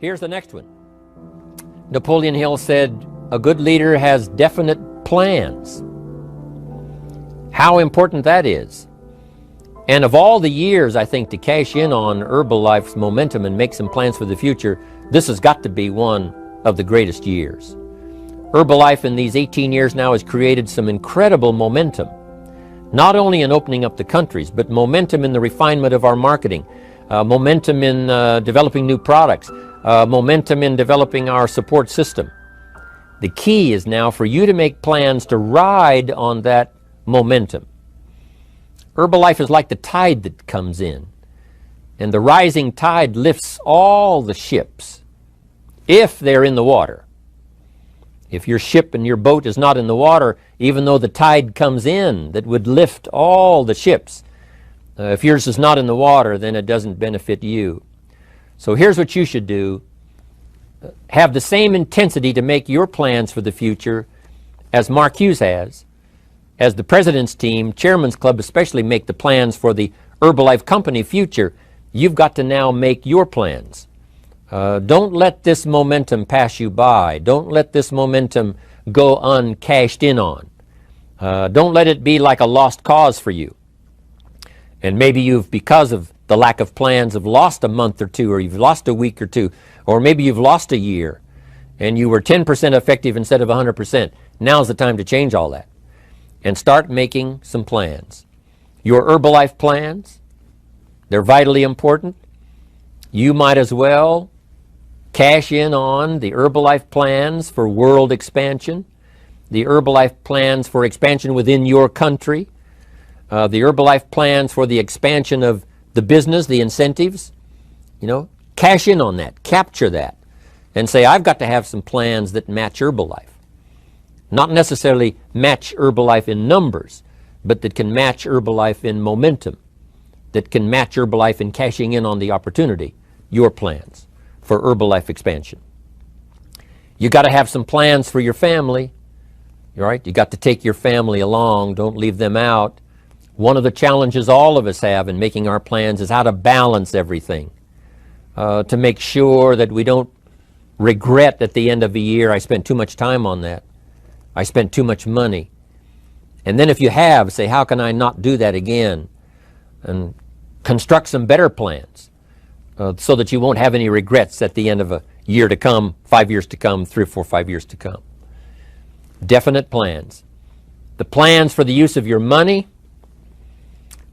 Here's the next one. Napoleon Hill said, a good leader has definite plans. How important that is. And of all the years, I think, to cash in on Herbalife's momentum and make some plans for the future, this has got to be one of the greatest years. Herbalife in these 18 years now has created some incredible momentum, not only in opening up the countries, but momentum in the refinement of our marketing, momentum in developing new products, momentum in developing our support system. The key is now for you to make plans to ride on that momentum. Herbalife is like the tide that comes in, and the rising tide lifts all the ships if they're in the water. If your ship and your boat is not in the water, even though the tide comes in that would lift all the ships, if yours is not in the water, then it doesn't benefit you. So here's what you should do. Have the same intensity to make your plans for the future as Mark Hughes has, as the President's team, Chairman's Club especially, make the plans for the Herbalife company future. You've got to now make your plans. Don't let this momentum pass you by. Don't let this momentum go uncashed in on. Don't let it be like a lost cause for you. And maybe you've, because of the lack of plans, have lost a month or two, or you've lost a week or two, or maybe you've lost a year, and you were 10% effective instead of 100%. Now's the time to change all that and start making some plans. Your Herbalife plans, they're vitally important. You might as well cash in on the Herbalife plans for world expansion, the Herbalife plans for expansion within your country, the Herbalife plans for the expansion of the business, the incentives. You know, cash in on that, capture that, and say, I've got to have some plans that match Herbalife. Not necessarily match Herbalife in numbers, but that can match Herbalife in momentum, that can match Herbalife in cashing in on the opportunity, your plans for Herbalife expansion. You got to have some plans for your family, right? You got to take your family along, don't leave them out. One of the challenges all of us have in making our plans is how to balance everything, to make sure that we don't regret at the end of a year, I spent too much time on that. I spent too much money. And then if you have, say, how can I not do that again? And construct some better plans so that you won't have any regrets at the end of a year to come, 5 years to come, 3 or 4, 5 years to come. Definite plans. The plans for the use of your money.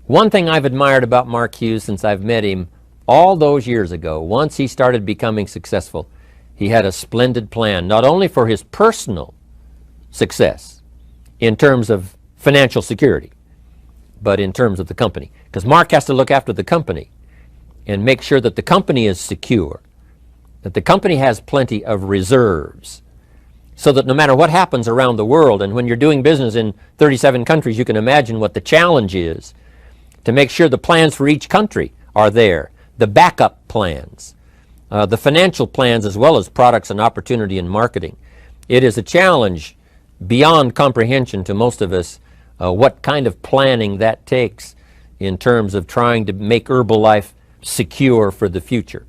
One thing I've admired about Mark Hughes since I've met him all those years ago, once he started becoming successful, he had a splendid plan, not only for his personal success in terms of financial security, but in terms of the company. Because Mark has to look after the company and make sure that the company is secure, that the company has plenty of reserves, so that no matter what happens around the world, and when you're doing business in 37 countries, you can imagine what the challenge is to make sure the plans for each country are there, the backup plans, the financial plans, as well as products and opportunity and marketing. It is a challenge beyond comprehension to most of us, what kind of planning that takes in terms of trying to make Herbalife secure for the future.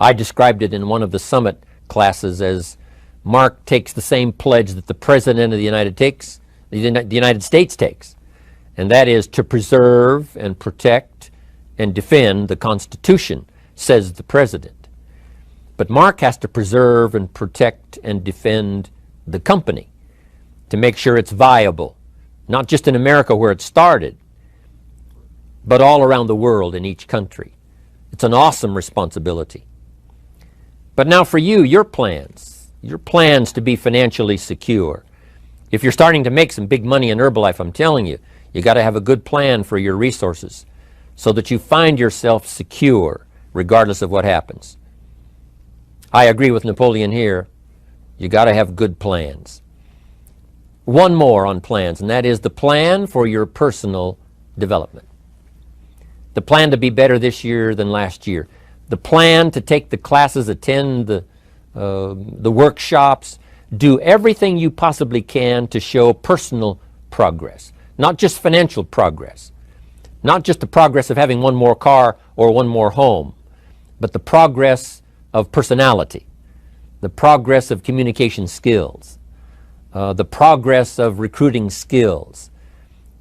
I described it in one of the summit classes as Mark takes the same pledge that the President of the United States takes, and that is to preserve and protect and defend the Constitution, says the President. But Mark has to preserve and protect and defend the company to make sure it's viable, not just in America where it started, but all around the world in each country. It's an awesome responsibility. But now for you, your plans to be financially secure. If you're starting to make some big money in Herbalife, I'm telling you, you got to have a good plan for your resources so that you find yourself secure regardless of what happens. I agree with Napoleon here. You got to have good plans. One more on plans, and that is the plan for your personal development. The plan to be better this year than last year. The plan to take the classes, attend the workshops, do everything you possibly can to show personal progress, not just financial progress, not just the progress of having one more car or one more home, but the progress of personality, the progress of communication skills, the progress of recruiting skills,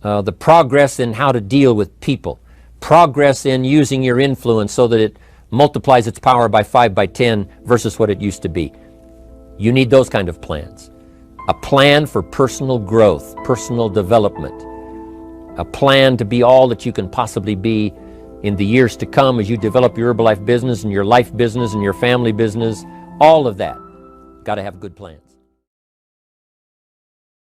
the progress in how to deal with people, progress in using your influence so that it multiplies its power by 5 by 10 versus what it used to be. You need those kind of plans. A plan for personal growth, personal development, a plan to be all that you can possibly be in the years to come as you develop your Herbalife business and your life business and your family business, all of that. Got to have a good plan.